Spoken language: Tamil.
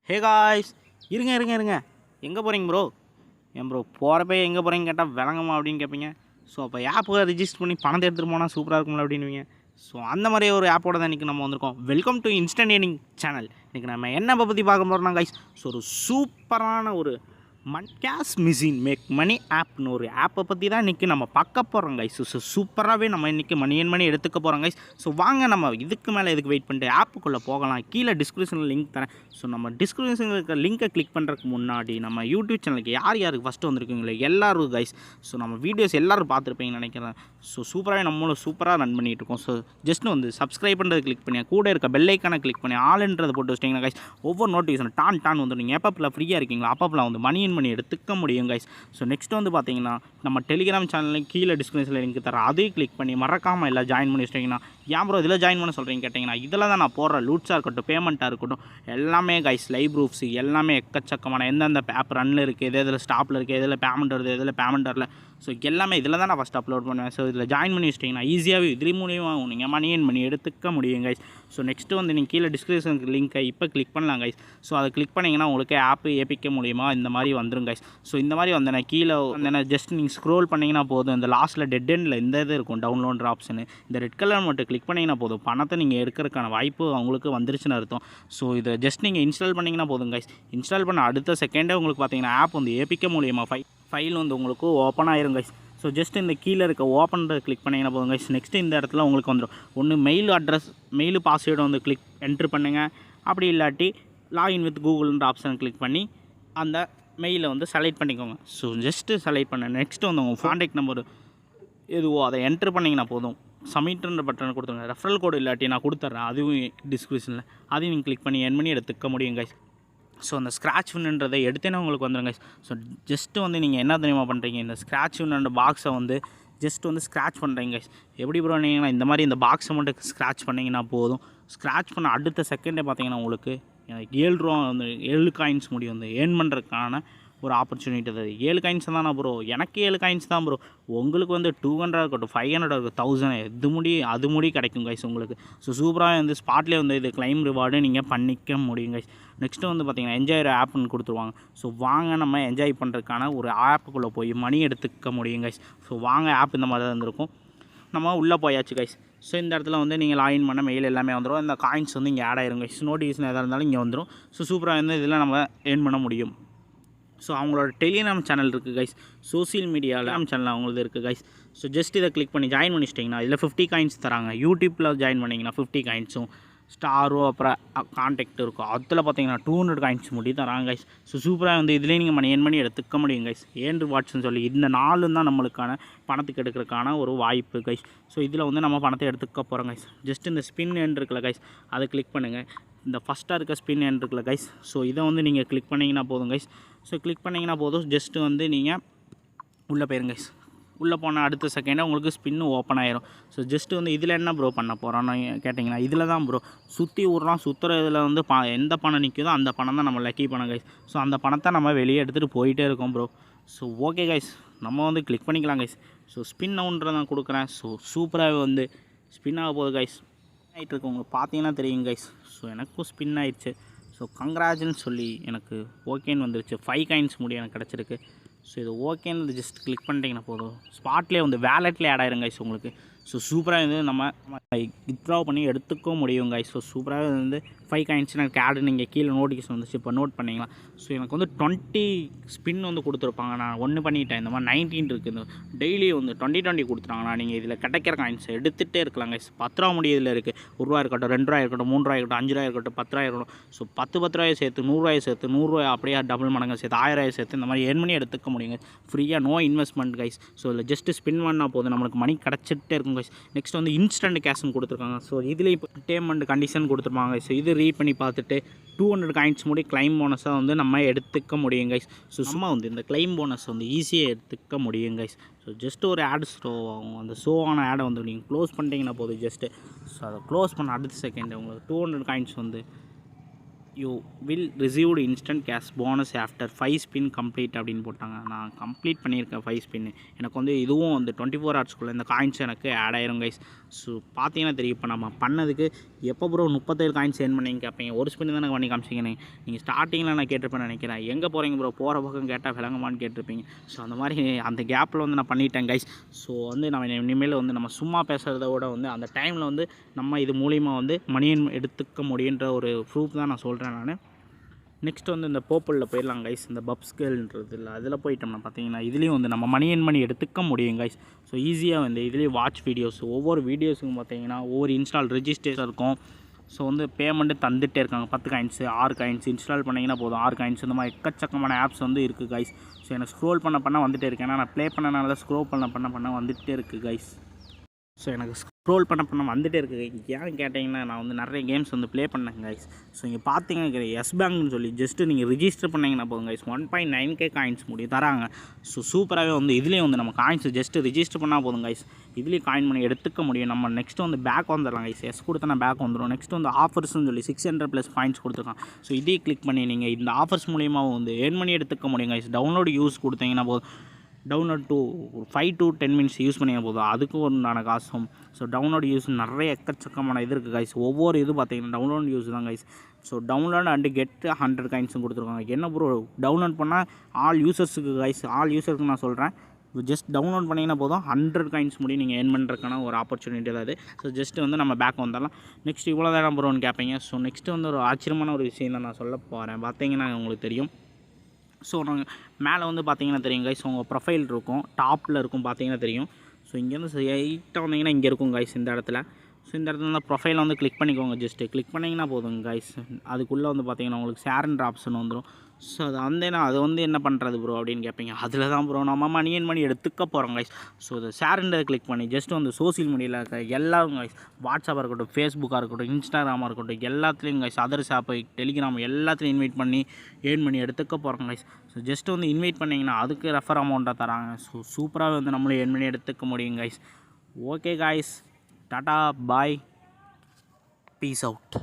ஹே காய்ஸ், இருங்க இருங்க இருங்க எங்கே போகிறீங்க ப்ரோ? ஏன் ப்ரோ போகிறப்ப எங்கே போகிறீங்க கேட்டால் விளங்குமா அப்படின்னு கேட்பீங்க. ஸோ அப்போ ஆப்பை ரிஜிஸ்டர் பண்ணி பணத்தை எடுத்துகிட்டு போனால் சூப்பராக இருக்கும்ல அப்படின்னுவீங்க. ஸோ அந்த மாதிரி ஒரு ஆப்போட தான் இன்றைக்கி நம்ம வந்திருக்கோம். Welcome to instant earning channel. இன்றைக்கி நம்ம என்ன பற்றி பார்க்க போகிறோம்னா கைஸ், ஸோ ஒரு சூப்பரான ஒரு கேஷ் மிஷின் மேக் மணி ஆப்னு ஒரு ஆப்பை பற்றி தான் இன்றைக்கி நம்ம பார்க்க போகிறோம் கைஸ். ஸோ சூப்பராகவே நம்ம இன்றைக்கி மணி எடுத்துக்க போகிறோம் கைஸ். ஸோ வாங்க நம்ம இதுக்கு மேலே எதுக்கு வெயிட் பண்ணிட்டு ஆப்புக்குள்ளே போகலாம். கீழே டிஸ்கிரிப்ஷனில் லிங்க் தரேன். ஸோ நம்ம டிஸ்கிரிப்ஷனில் இருக்க லிங்கை கிளிக் பண்ணுறதுக்கு முன்னாடி நம்ம யூடியூப் சேனலுக்கு யாருக்கு ஃபஸ்ட்டு வந்திருக்கீங்களே எல்லோரும் கைஸ், ஸோ நம்ம வீடியோஸ் எல்லோரும் பார்த்துருப்பீங்கன்னு நினைக்கிறேன். ஸோ சூப்பராகவே நம்மளும் சூப்பராக ரன் பண்ணிகிட்டு இருக்கோம். ஸோ ஜஸ்ட் வந்து சப்ஸ்கிரைப் பண்ணுறது கிளிக் பண்ணி கூட இருக்க பெல்லைக்கான கிளிக் பண்ணி ஆளுன்றதை போட்டு வச்சிட்டிங்கன்னா கைஸ் ஒவ்வொரு நோட்டிஃபிகேஷன் டான் வந்து நீங்கள் எப்போ ஃப்ரீயாக இருக்கீங்களா அப்பப்போ வந்து மணி எடுத்துக்க முடியும் கைஸ். ஸோ நெக்ஸ்ட் வந்து பார்த்தீங்கன்னா நம்ம டெலிகிராம் சேனலில் கீழே டிஸ்கிரிப்ஷனில் லிங்க் தரேன், அதையும் கிளிக் பண்ணி மறக்காமல் எல்லாம் ஜாயின் பண்ணி வச்சிட்டிங்கன்னா. ஏன் ப்ரோ இதில் ஜாயின் பண்ண சொல்கிறீங்க கேட்டிங்கன்னா, இதில் தான் நான் போடுற லூட்ஸாக இருக்கட்டும் பேமெண்ட்டாக இருக்கட்டும் எல்லாமே கைஸ், லைவ் ப்ரூஃப்ஸ் எல்லாமே எக்கச்சக்கமான எந்தெந்த ஆப் ரன்னில் இருக்குது, எதில் ஸ்டாப்பில் இருக்குது, எதில் பேமெண்ட் வருது, எதில் பேமெண்ட் வரல, ஸோ எல்லாமே இதில் தான் நான் ஃபஸ்ட் அப்லோட் பண்ணுவேன். ஸோ இதில் ஜாயின் பண்ணி வச்சிட்டிங்கன்னா ஈஸியாகவே இது மூலியமாக நீங்கள் மணி எடுத்துக்க முடியும் கைஸ். ஸோ நெக்ஸ்ட்டு வந்து நீங்கள் கீழே டிஸ்கிரிப்ஷனுக்கு லிங்க்கை இப்போ கிளிக் பண்ணலாம் கைஸ். ஸோ அதை கிளிக் பண்ணிங்கன்னா உங்களுக்கு ஆப்பு ஏபிக்க முடியுமா இந்த மாதிரி வந்துடும் கைஸ். ஸோ இந்த மாதிரி வந்தேன்னா கீழே வந்தேன்னா ஜஸ்ட் நீங்கள் ஸ்க்ரோல் பண்ணிங்கன்னா போதும். இந்த லாஸ்ட்டில் டெட் எண்டில் இந்த இது இருக்கும் டவுன்லோட் ஆப்ஷனு, இந்த ரெட் கலர் மட்டும் கிளிக் பண்ணிங்கன்னா போதும், பணத்தை நீங்கள் எடுக்கிறதுக்கான வாய்ப்பு அவங்களுக்கு வந்துருச்சுன்னு அர்த்தம். ஸோ இதை ஜஸ்ட் நீங்கள் இன்ஸ்டால் பண்ணிங்கன்னா போதும் கைஸ். இன்ஸ்டால் பண்ண அடுத்த செகண்டே உங்களுக்கு பார்த்தீங்கன்னா ஆப் வந்து ஏபிக்க முடியுமா ஃபைல் வந்து உங்களுக்கு ஓப்பன் ஆயிரும் கைஸ். ஸோ ஜஸ்ட் இந்த கீழே இருக்க ஓப்பன் கிளிக் பண்ணிங்கன்னா போதும் கைஸ். நெக்ஸ்ட்டு இந்த இடத்துல உங்களுக்கு வந்துடும் ஒன்று மெயில் அட்ரஸ், மெயில் பாஸ்வேர்டை வந்து கிளிக் என்ட்ரு பண்ணுங்கள். அப்படி இல்லாட்டி லாகின் வித் கூகுள்ன்ற ஆப்ஷன் கிளிக் பண்ணி அந்த மெயிலை வந்து செலக்ட் பண்ணிக்கோங்க. ஸோ ஜஸ்ட்டு செலக்ட் பண்ண நெக்ஸ்ட்டு வந்து உங்கள் கான்டாக்ட் நம்பர் எதுவோ அதை என்ட்ரு பண்ணிங்கன்னா போதும். சப்மிட்ன்ற பட்டனை கொடுத்துருங்க. ரெஃபரல் கோடு இல்லாட்டி நான் கொடுத்துட்றேன், அதுவும் டிஸ்கிரிப்ஷனில், அதையும் நீங்கள் கிளிக் பண்ணி மணி எடுத்துக்க முடியும் கைஸ். ஸோ அந்த ஸ்க்ராட்ச் வின்ன்றதை எடுத்தேன்னா உங்களுக்கு வந்துடுங்க. ஸோ ஜஸ்ட்டு வந்து நீங்கள் என்ன தெரியுமா பண்ணுறீங்க, இந்த ஸ்க்ராட்ச் வின்ன்ற பாக்ஸை வந்து ஜஸ்ட் வந்து ஸ்க்ராட்ச் பண்ணுறீங்க. எப்படி ப்ரோ நீங்கள் இந்த மாதிரி இந்த பாக்ஸை மட்டும் ஸ்க்ராட்ச் பண்ணிங்கன்னா போதும். ஸ்க்ராட்ச் பண்ண அடுத்த செகண்டே பார்த்தீங்கன்னா உங்களுக்கு எனக்கு 7 ரூபா வந்து 7 காயின்ஸ் முடியும் வந்து ஏர்ன் பண்ணுறதுக்கான ஒரு ஆப்பர்ச்சுனிட்டி. அது 7 காயின்ஸ் தானே ப்ரோ, எனக்கு 7 காயின்ஸ் தான் ப்ரோ, உங்களுக்கு வந்து 200 இருக்கட்டும் 500 இருக்கும் 1000 அது முடி கிடைக்கும் கைஸ் உங்களுக்கு. ஸோ சூப்பராக வந்து ஸ்பாட்லேயே வந்து இது கிளைம் ரிவார்டு நீங்கள் பண்ணிக்க முடியும் கைஸ். நெக்ஸ்ட்டு வந்து பார்த்திங்கன்னா என்ஜாய் ஆப்னு கொடுத்துருவாங்க. ஸோ வாங்க நம்ம என்ஜாய் பண்ணுறதுக்கான ஒரு ஆப்புக்குள்ளே போய் மணி எடுத்துக்க முடியும் கைஸ். ஸோ வாங்க ஆப் இந்த மாதிரி தான் இருந்திருக்கும், நம்ம உள்ளே போயாச்சு கைஸ். ஸோ இந்த இடத்துல வந்து நீங்கள் லாகின் பண்ண மெயில் எல்லாமே வந்துடும். இந்த காயின்ஸ் வந்து இங்கே ஆட் ஆயிரும் கைஸ். நோட்டிஃபிகேஷன் எதாக இருந்தாலும் இங்கே வந்துடும். ஸோ சூப்பராக வந்து இதில் நம்ம ஏர்ன் பண்ண முடியும். ஸோ அவங்களோட டெலிகிராம் சேனல் இருக்குது கைஸ், சோசியல் மீடியாவில் சேனல் அவங்களது இருக்குது கைஸ். ஸோ ஜஸ்ட் இதை கிளிக் பண்ணி ஜாயின் பண்ணி வச்சிட்டிங்கன்னா இதில் 50 காயின்ஸ் தராங்க. யூடியூப்பில் ஜாயின் பண்ணிங்கன்னா 50 காயின்ஸும் ஸ்டாரும் அப்புறம் கான்டாக்ட் இருக்கும், அதில் பார்த்தீங்கன்னா 200 காயின்ஸ் முடி தராங்க கைஸ். ஸோ சூப்பராக வந்து இதிலே நீங்கள் மணி எடுத்துக்க முடியும் கைஸ். ஏன் வாட்ஸ்ன்னு சொல்லி இந்த நாளும் தான் நம்மளுக்கான பணத்துக்கு எடுக்கிறதுக்கான ஒரு வாய்ப்பு கைஸ். ஸோ இதில் வந்து நம்ம பணத்தை எடுத்துக்க போகிறோம் கைஸ். ஜஸ்ட் இந்த ஸ்பின் எண்ட் இருக்குல்ல கைஸ், அதை கிளிக் பண்ணுங்கள். இந்த ஃபஸ்ட்டாக இருக்க ஸ்பின் எண்ட் இருக்குல்ல கைஸ், ஸோ இதை வந்து நீங்கள் கிளிக் பண்ணிங்கன்னா போதும் கைஸ். ஸோ கிளிக் பண்ணிங்கன்னா போதும், ஜஸ்ட்டு வந்து நீங்கள் உள்ளே போயிருங்க கைஸ். உள்ளே போனால் அடுத்த செகண்டே உங்களுக்கு ஸ்பின்னு ஓப்பன் ஆயிரும். ஸோ ஜஸ்ட்டு வந்து இதில் என்ன ப்ரோ பண்ண போகிறோன்னு கேட்டிங்கன்னா இதில் தான் ப்ரோ சுற்றி விட்றோம். சுற்றுற இதில் வந்து எந்த பணம் நிற்குதோ அந்த பணம் தான் நம்ம லக்கி பணம் கைஸ். ஸோ அந்த பணத்தை நம்ம வெளியே எடுத்துகிட்டு போயிட்டே இருக்கோம் ப்ரோ. ஸோ ஓகே கைஸ், நம்ம வந்து கிளிக் பண்ணிக்கலாம் கைஸ். ஸோ ஸ்பின் நவுன்ற நான் கொடுக்குறேன். ஸோ சூப்பராக வந்து ஸ்பின் ஆக போகுது கைஸ். ஆகிட்டு இருக்கு உங்களுக்கு பார்த்தீங்கன்னா தெரியும் கைஸ். ஸோ எனக்கும் ஸ்பின் ஆயிடுச்சு. ஸோ கங்க்ராஜ்னு சொல்லி எனக்கு ஓகேன்னு வந்துருச்சு. 5 காயின்ஸ் முடி எனக்கு கிடச்சிருக்கு. ஸோ இது ஓகேன்னு ஜஸ்ட் கிளிக் பண்ணிட்டீங்கன்னா போதும், ஸ்பாட்லேயே வந்து வேலெட்லேயே ஆட் ஆயிரும் கைஸ் உங்களுக்கு. ஸோ சூப்பராக வந்து நம்ம வித்ட்ரா பண்ணி எடுத்துக்கவும் முடியும் கைஸ். ஸோ சூப்பராக வந்து 5 காயின்ஸ் எனக்கு ஆடு நீங்கள் கீழே நோட்டிஃபிகேஷன் வந்துச்சு, இப்போ நோட் பண்ணிங்களா. ஸோ எனக்கு வந்து 20 ஸ்பின் வந்து கொடுத்துருப்பாங்க. நான் 1 பண்ணிட்டேன். இந்த மாதிரி 19 இருக்குது. டெய்லி வந்து 20 கொடுத்துட்டாங்கன்னா நீங்கள் இதில் கிடைக்கிற காயின்ஸ் எடுத்துகிட்டே இருக்கலாம் கைஸ். 10 ரூபா முடி இதில் இருக்குது. 1 ரூபா இருக்கட்டும், 2 ரூபா இருக்கட்டும், 3 ரூபா இருக்கட்டும், 5 ரூபா இருக்கட்டும், 10 ரூபா இருக்கட்டும். ஸோ 10 ரூபாயை சேர்த்து 100 ரூபாயை சேர்த்து 100 ரூபாய் அப்படியே டபுள் மடங்கு சேர்த்து 1000 ரூபாயை சேர்த்து இந்த மாதிரி ஏர்ன் பண்ணி எடுத்துக்க முடியுங்க ஃப்ரீயாக, நோ இன்வெஸ்ட்மெண்ட் கைஸ். ஸோ இதில் ஜஸ்ட்டு ஸ்பின் பண்ணால் போதும், நம்மளுக்கு மணி கிடச்சிட்டே இருக்கும் கைஸ். நெக்ஸ்ட் வந்து இன்ஸ்டன்ட் கேஷ்னு கொடுத்துருக்காங்க. ஸோ இதில் இப்போ பேமெண்ட் கண்டிஷன் கொடுத்துருப்பாங்க. ஸோ இது ரீட் பண்ணி பார்த்துட்டு 200 காயின்ஸ் முடி கிளைம் போனஸாக வந்து நம்ம எடுத்துக்க முடியும் கைஸ். ஸோ சும்மா வந்து இந்த கிளைம் போனஸ் வந்து ஈஸியாக எடுத்துக்க முடியும் கைஸ். ஸோ ஜஸ்ட்டு ஒரு ஆட் ஷோ ஆகும். அந்த ஷோ ஆன ஆடை வந்து நீங்கள் க்ளோஸ் பண்ணிட்டீங்கன்னா போதும் ஜஸ்ட்டு. ஸோ அதை க்ளோஸ் பண்ண அடுத்த செகண்ட் உங்களுக்கு 200 காயின்ஸ் வந்து you will received instant cash bonus after 5 spin complete அப்படின்னு போட்டாங்க. நான் கம்ப்ளீட் பண்ணியிருக்கேன் 5 ஸ்பின்னு. எனக்கு வந்து இதுவும் வந்து 24 ஹவர்ஸ்க்குள்ளே இந்த காயின்ஸ் எனக்கு ஆட் ஆயிரும் கைஸ். ஸோ பார்த்தீங்கன்னா தெரியும் இப்போ நம்ம பண்ணதுக்கு எப்போ ப்ரோ 37 காயின்ஸ் ஏர்ன் பண்ணிங்க கேட்பீங்க. ஒரு ஸ்பின் தானே பண்ணி காமிச்சிங்க. நீங்கள் ஸ்டார்டிங்கில் நான் கேட்டிருப்பேன்னு நினைக்கிறேன். எங்கே போகிறீங்க ப்ரோ, போகிற பக்கம் கேட்டால் விளங்குமான்னு கேட்டிருப்பீங்க. ஸோ அந்த மாதிரி அந்த கேப்பில் வந்து நான் பண்ணிட்டேன் கைஸ். ஸோ வந்து நம்ம இனிமேல் வந்து நம்ம சும்மா பேசுகிறத விட வந்து அந்த டைமில் வந்து நம்ம இது மூலிமா வந்து மணியை எடுத்துக்க முடியுன்ற ஒரு ப்ரூஃப் தான் நான் சொல்கிறேன் நான். நெக்ஸ்ட் வந்து இந்த போப்பிளில் போயிடலாம் கைஸ். இந்த பப்ஸ்கேல்ன்றது இல்லை, அதில் போயிட்டோம்னா பார்த்தீங்கன்னா இதுலேயும் வந்து நம்ம மணி எடுத்துக்க முடியும் கைஸ். ஸோ ஈஸியாக வந்து இதுலேயும் வாட்ச் வீடியோஸ், ஒவ்வொரு வீடியோஸுக்கும் பார்த்தீங்கன்னா ஒவ்வொரு இன்ஸ்டால் ரெஜிஸ்ட்ரேஷன் இருக்கும். ஸோ வந்து பேமெண்ட்டு தந்துகிட்டே இருக்காங்க. 10 காயின்ஸு 6 காயின்ஸ் இன்ஸ்டால் பண்ணிங்கன்னா போதும் 6 காயின்ஸ். இந்த மாதிரி எக்கச்சக்கமான ஆப்ஸ் வந்து இருக்குது கைஸ். ஸோ எனக்கு ஸ்க்ரோல் பண்ண வந்துகிட்டே இருக்கேன். ஏன்னா நான் ப்ளே பண்ணனால ஸ்க்ரோல் பண்ண வந்துகிட்டே இருக்குது கைஸ். ஸோ எனக்கு ஸ்க்ரோல் பண்ண வந்துகிட்டே இருக்குது. ஏன்னு கேட்டிங்கன்னா நான் வந்து நிறைய கேம்ஸ் வந்து ப்ளே பண்ணேன் கைஸ். ஸோ இங்கே பார்த்தீங்கன்னா எஸ் பேங்க்னு சொல்லி ஜஸ்ட்டு நீங்கள் ரிஜிஸ்டர் பண்ணிங்கன்னா போதும் கைஸ். 1.9K காயின்ஸ் தராங்க. ஸோ சூப்பராகவே வந்து இதுலேயும் வந்து நம்ம காயின்ஸ் ஜஸ்ட்டு ரிஜிஸ்டர் பண்ணால் போதும் கைஸ். இதுலேயும் காயின் பண்ணி எடுத்துக்க முடியும். நம்ம நெக்ஸ்ட்டு வந்து பேக் வந்துடலாம் கைஸ். எஸ் கொடுத்தனா பேக் வந்துடும். நெக்ஸ்ட் வந்து ஆஃபர்ஸ்னு சொல்லி 600+ பாயிண்ட்ஸ் கொடுத்துருக்கான். ஸோ இதே கிளிக் பண்ணி நீங்கள் இந்த ஆஃபர்ஸ் மூலியமாக வந்து ஏர்ன் பண்ணி எடுத்துக்க முடியும் கைஸ். டவுன்லோட் யூஸ் கொடுத்தீங்கன்னா போதும். டவுன்லோட் 5 to 10 minutes யூஸ் பண்ணிங்க போதும். அதுக்கு உண்டான காசும். ஸோ டவுன்லோட் யூஸ் நிறைய எக்கச்சக்கமான இது இருக்குது கைஸ். ஒவ்வொரு இது பார்த்தீங்கன்னா டவுன்லோட் யூஸ் தான் guys. So download and get 100 காயின்ஸும் கொடுத்துருக்காங்க. என்ன ப்ரோ டவுன்லோட் பண்ணால் ஆல் யூசர்ஸுக்கு கைஸ், ஆல் யூசருக்கு நான் சொல்கிறேன். ஜஸ்ட் டவுன்லோட் பண்ணிங்கன்னா போதும் 100 காயின்ஸ் நீங்கள் ஏர்ன் பண்ணுறதுக்கான ஒரு ஆப்பர்ச்சுனிட்டி தான் அது. ஸோ ஜஸ்ட்டு வந்து நம்ம பேக் வந்துடலாம். நெக்ஸ்ட் இவ்வளோ தான் ப்ரோன்னு கேட்பீங்க. ஸோ நெக்ஸ்ட்டு வந்து ஒரு ஆச்சரியமான ஒரு விஷயம் தான் நான் சொல்ல போகிறேன். பார்த்தீங்கன்னா உங்களுக்கு தெரியும். ஸோ நாங்கள் மேலே வந்து பார்த்தீங்கன்னா தெரியும் கைஸ், உங்கள் ப்ரொஃபைல் இருக்கும், டாப்பில் இருக்கும் பார்த்தீங்கன்னா தெரியும். ஸோ இங்கேருந்து ஸ்ட்ரைட்டாக வந்தீங்கன்னா இங்கே இருக்கும் கைஸ் இந்த இடத்துல. ஸோ இந்த இடத்துல வந்து ப்ரொஃபைலை வந்து கிளிக் பண்ணிக்கோங்க. ஜஸ்ட்டு கிளிக் பண்ணிங்கன்னா போதும் கைஸ். அதுக்குள்ளே வந்து பார்த்தீங்கன்னா உங்களுக்கு ஷேர்ன்ற ஆப்ஷன் வந்துடும். ஸோ அது வந்து என்ன பண்ணுறது ப்ரோ அப்படின்னு கேட்பீங்க. அதில் தான் ப்ரோ நம்ம மணி எடுத்துக்க போகிறோம் கைஸ். ஸோ இந்த ஷேர்ன்றதை கிளிக் பண்ணி ஜஸ்ட் வந்து சோசியல் மீடியாவில் இருக்க எல்லாரும் கைஸ், வாட்ஸ்அப்பாக இருக்கட்டும், ஃபேஸ்புக்காக இருக்கட்டும், இன்ஸ்டாகிராமாக இருக்கட்டும், எல்லாத்துலேயும் கைஸ், அதர்ஸ் ஆப்பு, டெலிகிராம் எல்லாத்துலையும் இன்வைட் பண்ணி ஏர்ன் பண்ணி எடுத்துக்க போகிறோம் கைஸ். ஸோ ஜஸ்ட் வந்து இன்வைட் பண்ணிங்கன்னா அதுக்கு ரெஃபர் அமௌண்ட்டாக தராங்க. ஸோ சூப்பராக வந்து நம்மளும் ஏர்ன் பண்ணி எடுத்துக்க முடியும் கைஸ். ஓகே கைஸ், டாட்டா பாய், பீஸ் அவுட்.